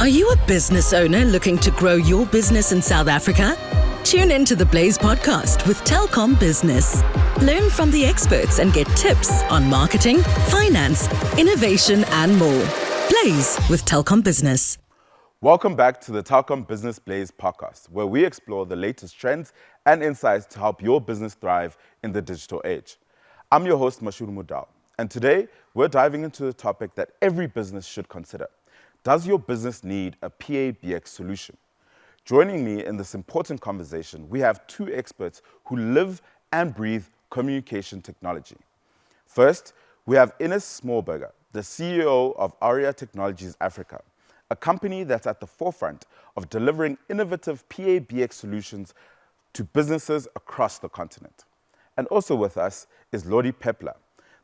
Are you a business owner looking to grow your business in South Africa? Tune in to the Blaze podcast with Telkom Business. Learn from the experts and get tips on marketing, finance, innovation, and more. Blaze with Telkom Business. Welcome back to the Telkom Business Blaze podcast, where we explore the latest trends and insights to help your business thrive in the digital age. I'm your host, Mashudu Modau, and today we're diving into a topic that every business should consider. Does your business need a PABX solution? Joining me in this important conversation, we have two experts who live and breathe communication technology. First, we have Inus Smalberger, the CEO of Aria Technologies Africa, a company that's at the forefront of delivering innovative PABX solutions to businesses across the continent. And also with us is Lodi Pepler,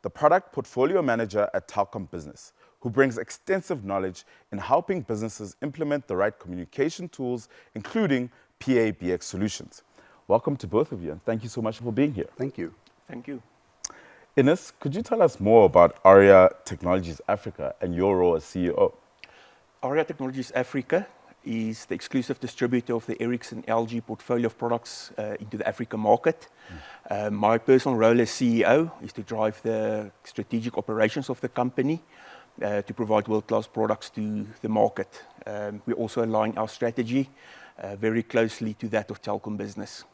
the product portfolio manager at Telkom Business, who brings extensive knowledge in helping businesses implement the right communication tools, including PABX solutions. Welcome to both of you, and thank you so much for being here. Thank you. Thank you. Inus, could you tell us more about Aria Technologies Africa and your role as CEO? Aria Technologies Africa is the exclusive distributor of the Ericsson LG portfolio of products into the African market. My personal role as CEO is to drive the strategic operations of the company to provide world-class products to the market. We also align our strategy very closely to that of Telkom Business.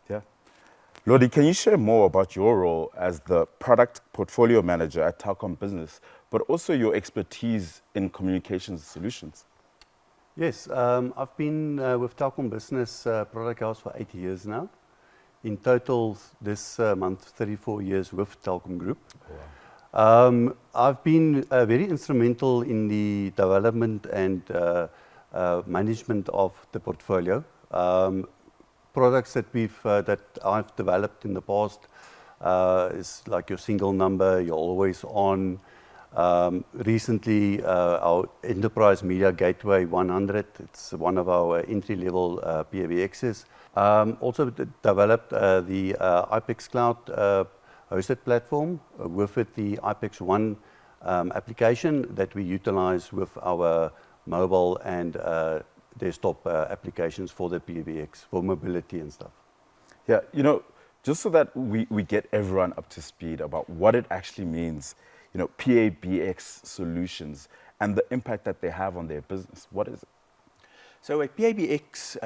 Yeah. Lodi, can you share more about your role as the product portfolio manager at Telkom Business, but also your expertise in communications solutions? Yes, I've been with Telkom Business Product House for 8 years now. In total, this month, 34 years with Telkom Group. Wow. I've been very instrumental in the development and management of the portfolio. Products that I've developed in the past is like your single number, your always on. Recently, our Enterprise Media Gateway 100, it's one of our entry-level PABXs. Also developed the IPEX Cloud hosted platform, with it the IPEX One application that we utilize with our mobile and desktop applications for the PABX, for mobility and stuff. Yeah, just so that we get everyone up to speed about what it actually means, PABX solutions and the impact that they have on their business. What is it? So a PABX,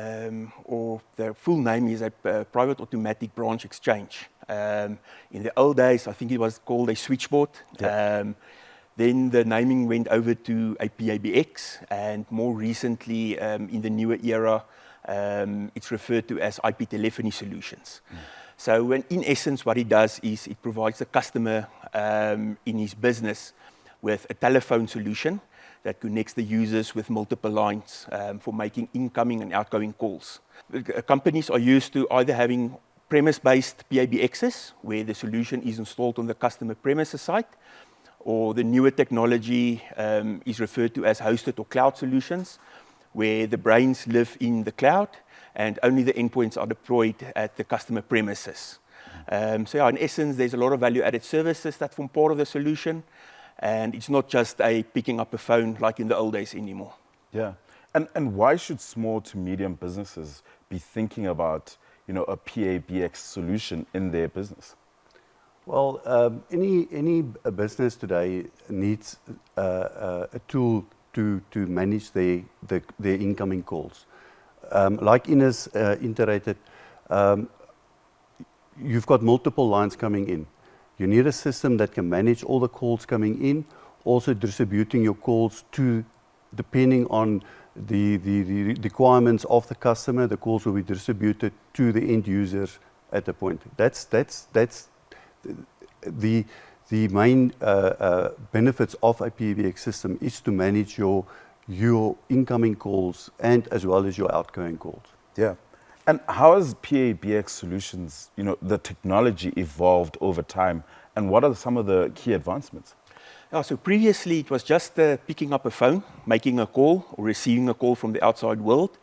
or the full name is a Private Automatic Branch Exchange. In the old days, I think it was called a switchboard. Yeah. Then the naming went over to a PABX, and more recently, in the newer era, it's referred to as IP telephony solutions. So in essence, what it does is it provides the customer in his business with a telephone solution that connects the users with multiple lines for making incoming and outgoing calls. Companies are used to either having premise-based PABXs, where the solution is installed on the customer premises site, or the newer technology is referred to as hosted or cloud solutions, where the brains live in the cloud and only the endpoints are deployed at the customer premises. So yeah, in essence, there's a lot of value-added services that form part of the solution, and it's not just picking up a phone like in the old days anymore. Yeah, and why should small to medium businesses be thinking about a PABX solution in their business? Well, any business today needs a tool to manage their incoming calls. Like Inus iterated, you've got multiple lines coming in. You need a system that can manage all the calls coming in, also distributing your calls to, depending on the requirements of the customer, the calls will be distributed to the end users at the point. That's the main benefits of a PABX system, is to manage your incoming calls and as well as your outgoing calls. Yeah. And how has PABX solutions, the technology evolved over time, and what are some of the key advancements? So previously it was just picking up a phone, making a call or receiving a call from the outside world.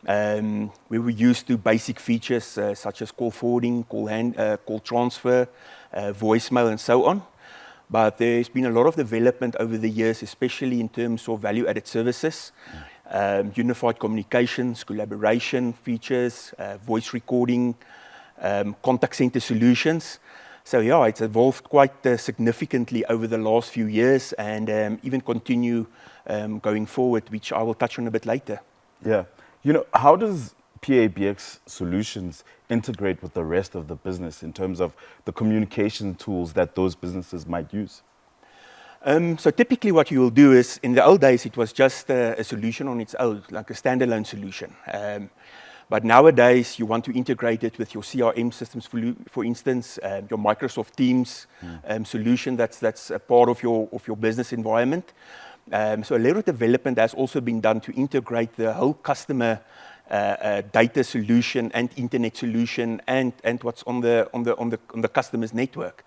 We were used to basic features such as call forwarding, call transfer, voicemail and so on. But there's been a lot of development over the years, especially in terms of value-added services. unified communications, collaboration features, voice recording, contact center solutions. So yeah, it's evolved quite significantly over the last few years and even continue going forward, which I will touch on a bit later. Yeah. How does PABX solutions integrate with the rest of the business in terms of the communication tools that those businesses might use? So typically what you will do is, in the old days, it was just a solution on its own, like a standalone solution. But nowadays, you want to integrate it with your CRM systems, for instance, your Microsoft Teams solution that's a part of your business environment. So a lot of development has also been done to integrate the whole customer data solution and internet solution and what's on the customer's network.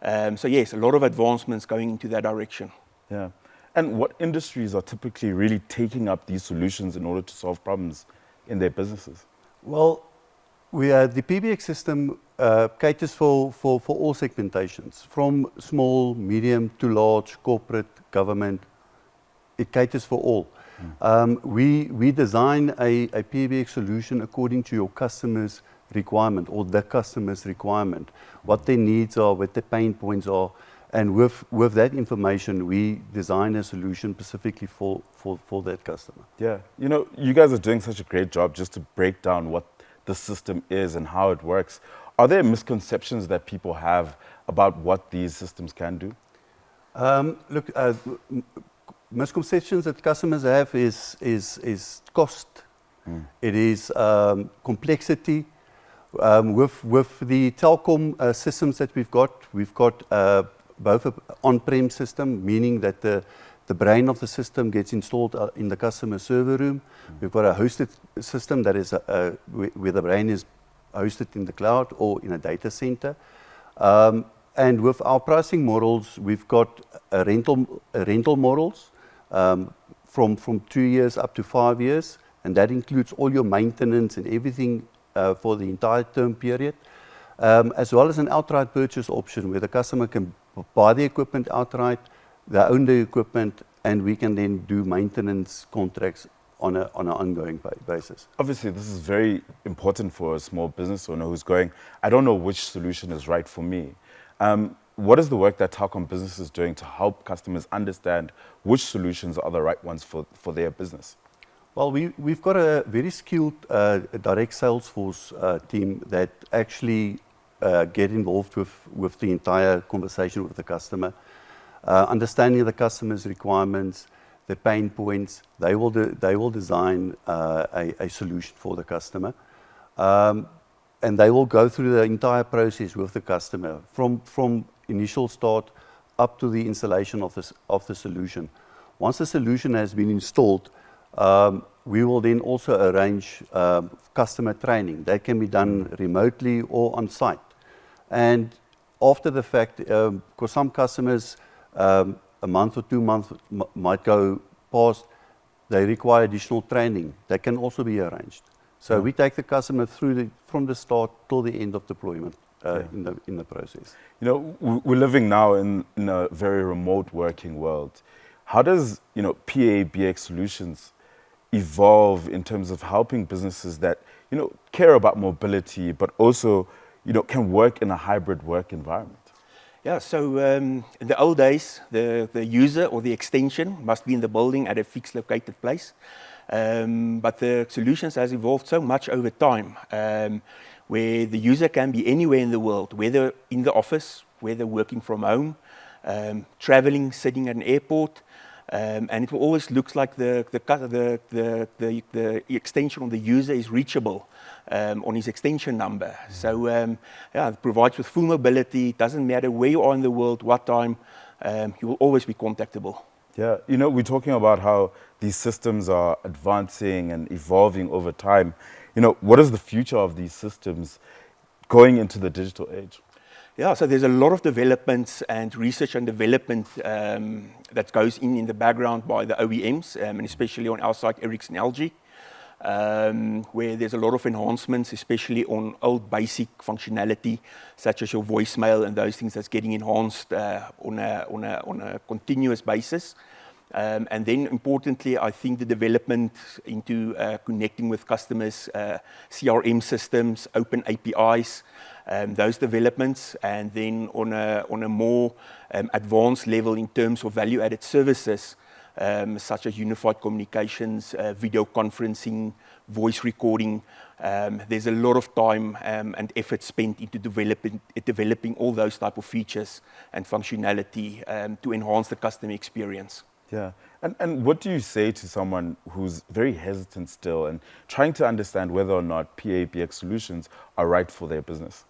So yes, a lot of advancements going into that direction. Yeah. And what industries are typically really taking up these solutions in order to solve problems in their businesses? Well, the PBX system caters for all segmentations, from small, medium to large, corporate, government. It caters for all. We design a PBX solution according to your customer's requirement or the customer's requirement, what their needs are, what their pain points are, and with that information, we design a solution specifically for that customer. Yeah, you guys are doing such a great job just to break down what the system is and how it works. Are there misconceptions that people have about what these systems can do? Look, misconceptions that customers have is cost. It is complexity. With the Telkom systems that we've got both an on-prem system, meaning that the brain of the system gets installed in the customer server room. We've got a hosted system that is where the brain is hosted in the cloud or in a data center. And with our pricing models, we've got rental models from 2 years up to 5 years, and that includes all your maintenance and everything for the entire term period, as well as an outright purchase option where the customer can buy the equipment outright, they own the equipment, and we can then do maintenance contracts on an ongoing basis. Obviously, this is very important for a small business owner who's going, I don't know which solution is right for me. What is the work that Telkom Business is doing to help customers understand which solutions are the right ones for their business? Well, we've got a very skilled direct sales force team that actually get involved with the entire conversation with the customer, understanding the customer's requirements, the pain points. They will design a solution for the customer, and they will go through the entire process with the customer from initial start up to the installation of the solution. Once the solution has been installed, we will then also arrange customer training. That can be done remotely or on site. And after the fact, because some customers, a month or 2 months might go past, they require additional training. That can also be arranged. So we take the customer through from the start till the end of deployment in the process. We're living now in a very remote working world. How does PABX solutions evolve in terms of helping businesses that care about mobility, but also can work in a hybrid work environment? Yeah, so in the old days, the user or the extension must be in the building at a fixed located place. But the solutions has evolved so much over time, where the user can be anywhere in the world, whether in the office, whether working from home, traveling, sitting at an airport, and it will always look like the extension on the user is reachable on his extension number. So it provides with full mobility. It doesn't matter where you are in the world, what time, you will always be contactable. Yeah, we're talking about how these systems are advancing and evolving over time. What is the future of these systems going into the digital age? Yeah, so there's a lot of developments and research and development that goes in the background by the OEMs, and especially on our side, Ericsson, LG, where there's a lot of enhancements, especially on old basic functionality, such as your voicemail and those things that's getting enhanced on a continuous basis. And then importantly, I think the development into connecting with customers, CRM systems, open APIs, those developments, and then on a more advanced level in terms of value-added services, such as unified communications, video conferencing, voice recording. There's a lot of time and effort spent into developing all those type of features and functionality to enhance the customer experience. Yeah. And what do you say to someone who's very hesitant still and trying to understand whether or not PABX solutions are right for their business?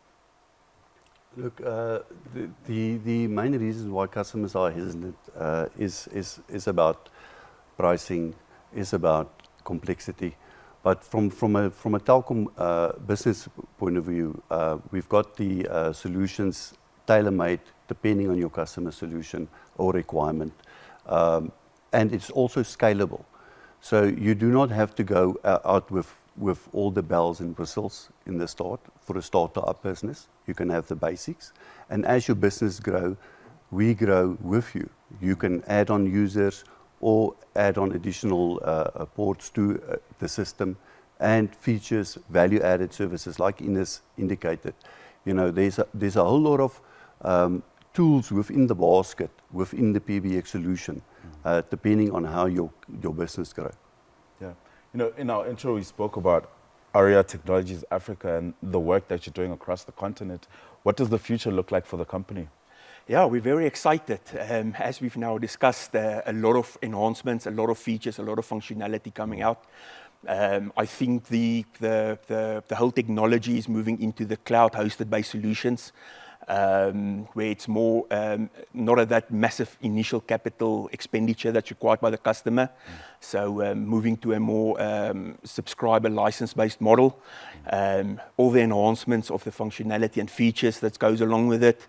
Look, the main reasons why customers are hesitant is about pricing, is about complexity. But from a Telkom business point of view, we've got the solutions tailor-made depending on your customer solution or requirement. And it's also scalable. So you do not have to go out with all the bells and whistles in the start for a startup business. You can have the basics. And as your business grow, we grow with you. You can add on users or add on additional ports to the system and features, value-added services like Inus indicated. You know, there's a whole lot of tools within the basket, within the PABX solution, depending on how your business grows. Yeah. You know, in our intro, we spoke about Aria Technologies Africa and the work that you're doing across the continent. What does the future look like for the company? Yeah, we're very excited. As we've now discussed, a lot of enhancements, a lot of features, a lot of functionality coming out. I think the whole technology is moving into the cloud-hosted based solutions, where it's more not at that massive initial capital expenditure that's required by the customer. So moving to a more subscriber license-based model. All the enhancements of the functionality and features that goes along with it.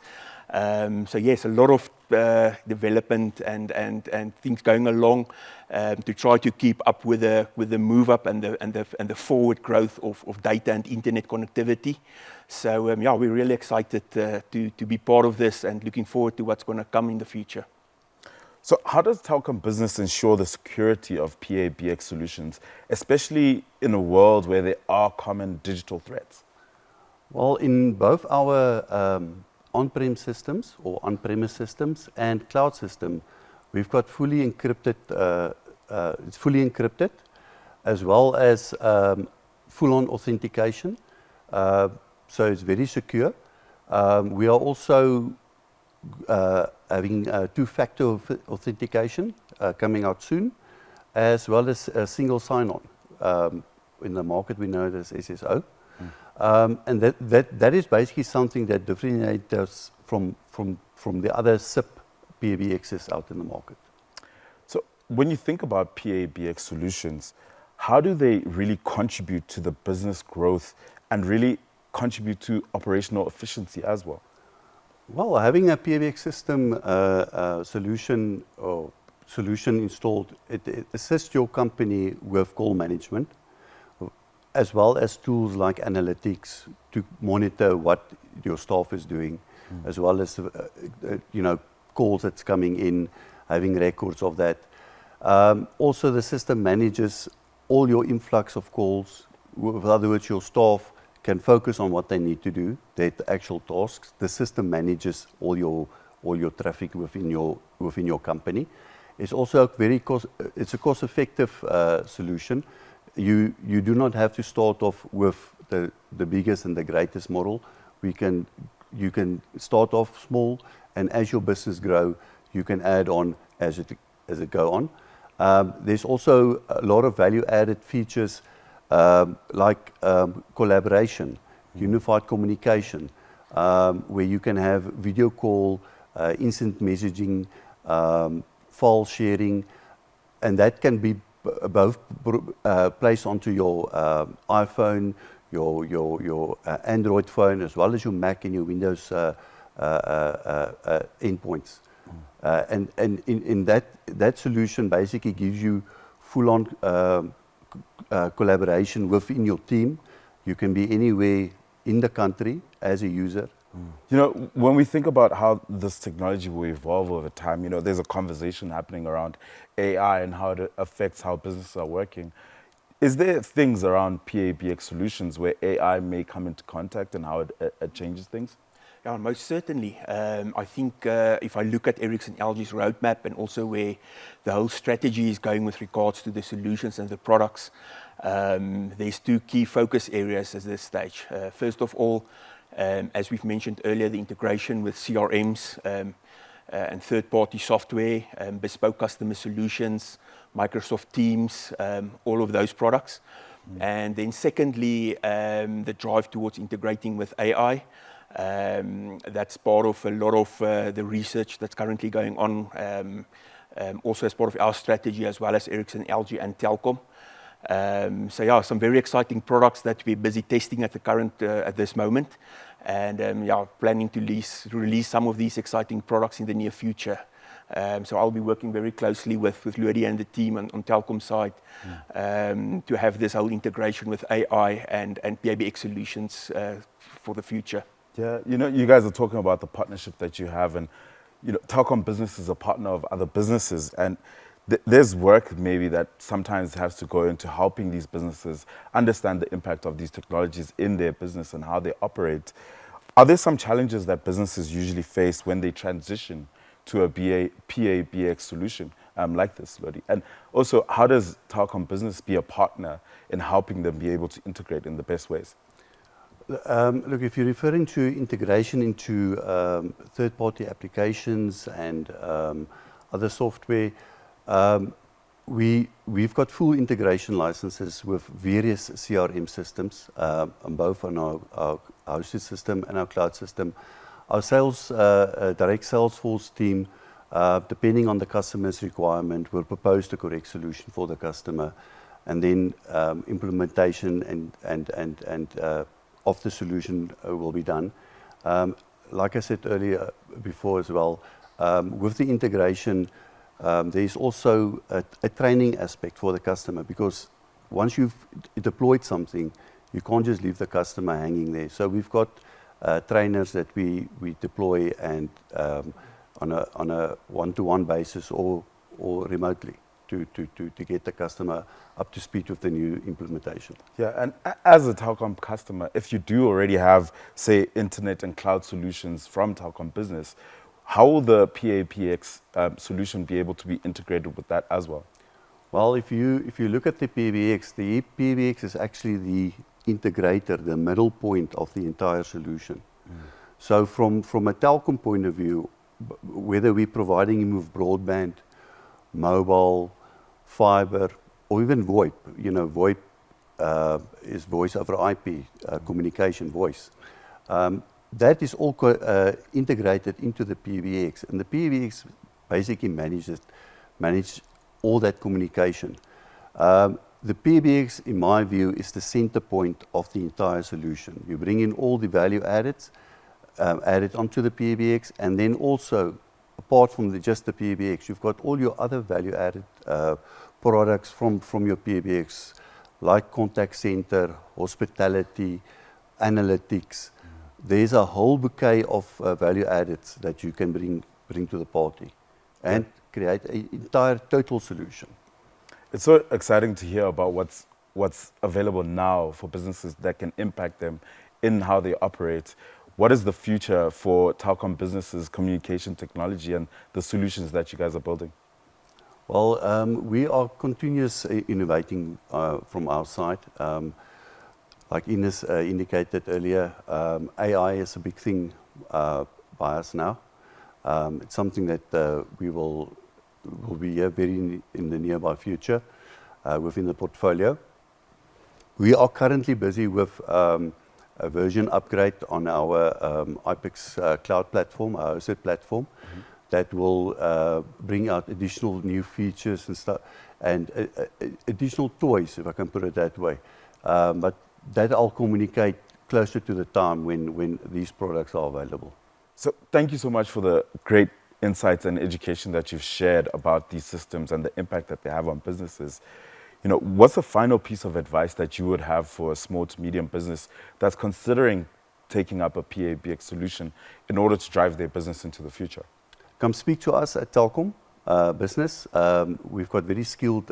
So yes, a lot of development and things going along to try to keep up with the move up and the forward growth of data and internet connectivity. So yeah, we're really excited to be part of this and looking forward to what's going to come in the future. So how does Telkom Business ensure the security of PABX solutions, especially in a world where there are common digital threats? Well, in both our on-prem systems or on-premise systems and cloud system, we've got fully encrypted, it's fully encrypted, as well as full-on authentication. So it's very secure. We are also having two-factor authentication coming out soon, as well as a single sign-on. In the market, we know it as SSO. And that is basically something that differentiates us from the other SIP PABXs out in the market. So when you think about PABX solutions, how do they really contribute to the business growth and really contribute to operational efficiency as well? Well, having a PABX system solution installed, it assists your company with call management, as well as tools like analytics to monitor what your staff is doing, as well as calls that's coming in, having records of that. Also, the system manages all your influx of calls. In other words, your staff can focus on what they need to do, their actual tasks. The system manages all your traffic within your company. It's also a cost-effective solution. You do not have to start off with the biggest and the greatest model. You can start off small, and as your business grow, you can add on as it go on. There's also a lot of value-added features like collaboration, unified communication, where you can have video call, instant messaging, file sharing, and that can be both placed onto your iPhone, your Android phone, as well as your Mac and your Windows endpoints. And in that solution basically gives you full-on collaboration within your team. You can be anywhere in the country as a user, You know, when we think about how this technology will evolve over time, you know, there's a conversation happening around AI and how it affects how businesses are working. Is there things around PABX solutions where AI may come into contact and how it changes things? Yeah, most certainly. I think if I look at Ericsson LG's roadmap and also where the whole strategy is going with regards to the solutions and the products, there's two key focus areas at this stage. First of all, as we've mentioned earlier, the integration with CRMs and third-party software, bespoke customer solutions, Microsoft Teams, all of those products. And then secondly, the drive towards integrating with AI. That's part of a lot of the research that's currently going on, also as part of our strategy, as well as Ericsson, LG, and Telkom. So yeah, some very exciting products that we're busy testing at this moment, and yeah, planning to release some of these exciting products in the near future. So I'll be working very closely with Lodi and the team on Telkom side to have this whole integration with AI and PABX solutions for the future. Yeah, you know, you guys are talking about the partnership that you have, and you know, Telkom Business is a partner of other businesses, and there's work maybe that sometimes has to go into helping these businesses understand the impact of these technologies in their business and how they operate. Are there some challenges that businesses usually face when they transition to a PABX solution like this, Lodi? And also, how does Telkom Business be a partner in helping them be able to integrate in the best ways? Look, if you're referring to integration into third-party applications and other software, we've got full integration licenses with various CRM systems, both on our hosted system and our cloud system. Our direct sales force team, depending on the customer's requirement, will propose the correct solution for the customer, and then implementation and of the solution will be done. Like I said earlier before as well, with the integration, there's also a training aspect for the customer, because once you've deployed something, you can't just leave the customer hanging there. So we've got trainers that we deploy and on a one-to-one basis or remotely to get the customer up to speed with the new implementation. Yeah, and as a Telkom customer, if you do already have, say, internet and cloud solutions from Telkom Business, how will the PABX solution be able to be integrated with that as well? Well, if you look at the PABX is actually the integrator, the middle point of the entire solution. So from a Telkom point of view, whether we're providing him with broadband, mobile, fiber, or even VoIP, you know, VoIP is voice over IP, communication voice. That is all integrated into the PABX, and the PABX basically manage all that communication. The PABX, in my view, is the center point of the entire solution. You bring in all the value added onto the PABX, and then also, apart from just the PABX, you've got all your other value added products from your PABX, like contact center, hospitality, analytics. There's a whole bouquet of value added that you can bring to the party and create an entire total solution. It's so exciting to hear about what's available now for businesses that can impact them in how they operate. What is the future for Telkom Business's communication technology and the solutions that you guys are building? Well, we are continuously innovating from our side. Like Inus indicated earlier, AI is a big thing by us now. It's something that we will be here very in the nearby future within the portfolio. We are currently busy with a version upgrade on our IPEX cloud platform, our hosted platform, that will bring out additional new features and stuff, and additional toys, if I can put it that way. But that I'll communicate closer to the time when these products are available. So thank you so much for the great insights and education that you've shared about these systems and the impact that they have on businesses. You know, what's the final piece of advice that you would have for a small to medium business that's considering taking up a PABX solution in order to drive their business into the future? Come speak to us at Telkom Business. We've got very skilled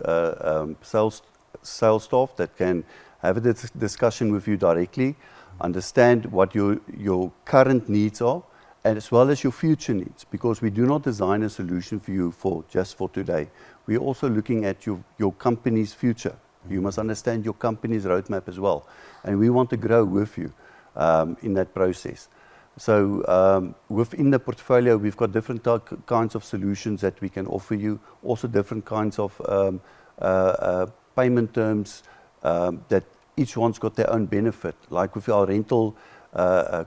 sales staff that can have a discussion with you directly, understand what your current needs are, and as well as your future needs, because we do not design a solution for you just for today. We're also looking at your company's future. You must understand your company's roadmap as well, and we want to grow with you in that process. So within the portfolio, we've got different kinds of solutions that we can offer you, also different kinds of payment terms that each one's got their own benefit. Like with our rental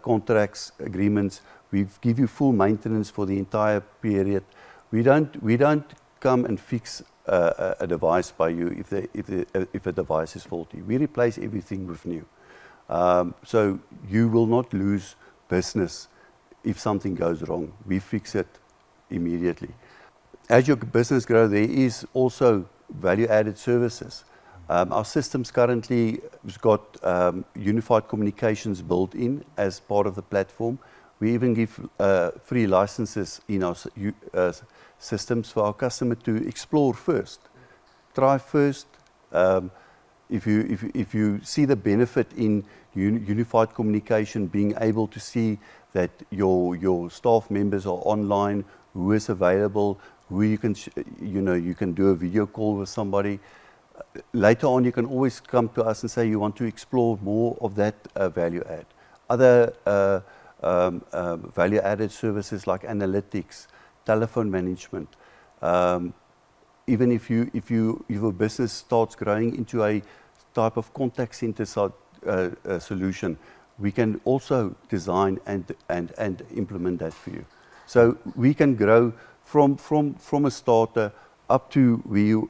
contracts, agreements, we give you full maintenance for the entire period. We don't come and fix a device by you if a device is faulty. We replace everything with new. So you will not lose business if something goes wrong. We fix it immediately. As your business grows, there is also value-added services. Our systems currently has got unified communications built in as part of the platform. We even give free licenses in our systems for our customer to explore first, try first. If you see the benefit in unified communication, being able to see that your staff members are online, who is available, who you can you can do a video call with somebody. Later on, you can always come to us and say you want to explore more of that value add. Other value added services like analytics, telephone management. Even if your business starts growing into a type of contact center solution, we can also design and implement that for you. So we can grow from a starter up to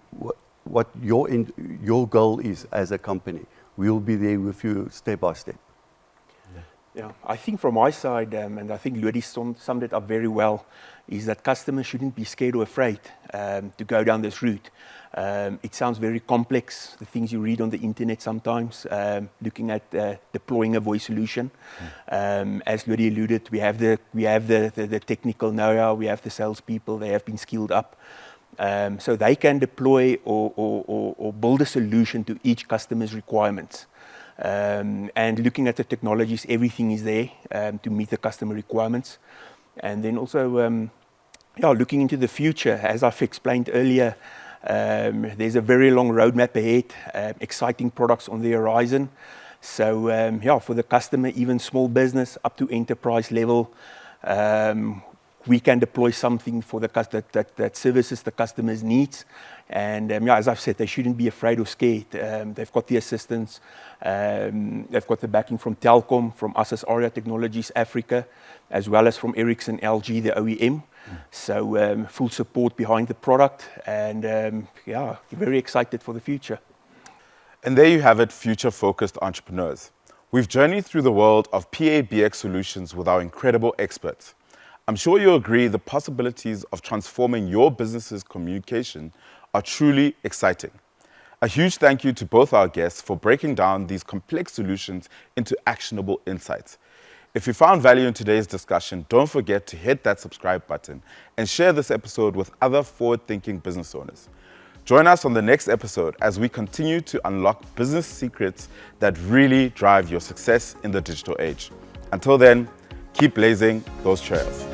what your goal is as a company. We'll be there with you step by step. Yeah, I think from my side, and I think Lodi summed it up very well, is that customers shouldn't be scared or afraid to go down this route. It sounds very complex, the things you read on the internet sometimes, looking at deploying a voice solution. As Lodi alluded, we have the technical know-how, we have the salespeople, they have been skilled up. So they can deploy or build a solution to each customer's requirements. And looking at the technologies, everything is there to meet the customer requirements. And then also, looking into the future, as I've explained earlier, there's a very long roadmap ahead, exciting products on the horizon. So for the customer, even small business up to enterprise level, we can deploy something for the that services the customer's needs. And as I've said, they shouldn't be afraid or scared. They've got the assistance, they've got the backing from Telkom, from us as Aria Technologies Africa, as well as from Ericsson, LG, the OEM. So full support behind the product, and very excited for the future. And there you have it, future-focused entrepreneurs. We've journeyed through the world of PABX solutions with our incredible experts. I'm sure you'll agree the possibilities of transforming your business's communication are truly exciting. A huge thank you to both our guests for breaking down these complex solutions into actionable insights. If you found value in today's discussion, don't forget to hit that subscribe button and share this episode with other forward-thinking business owners. Join us on the next episode as we continue to unlock business secrets that really drive your success in the digital age. Until then, keep blazing those trails.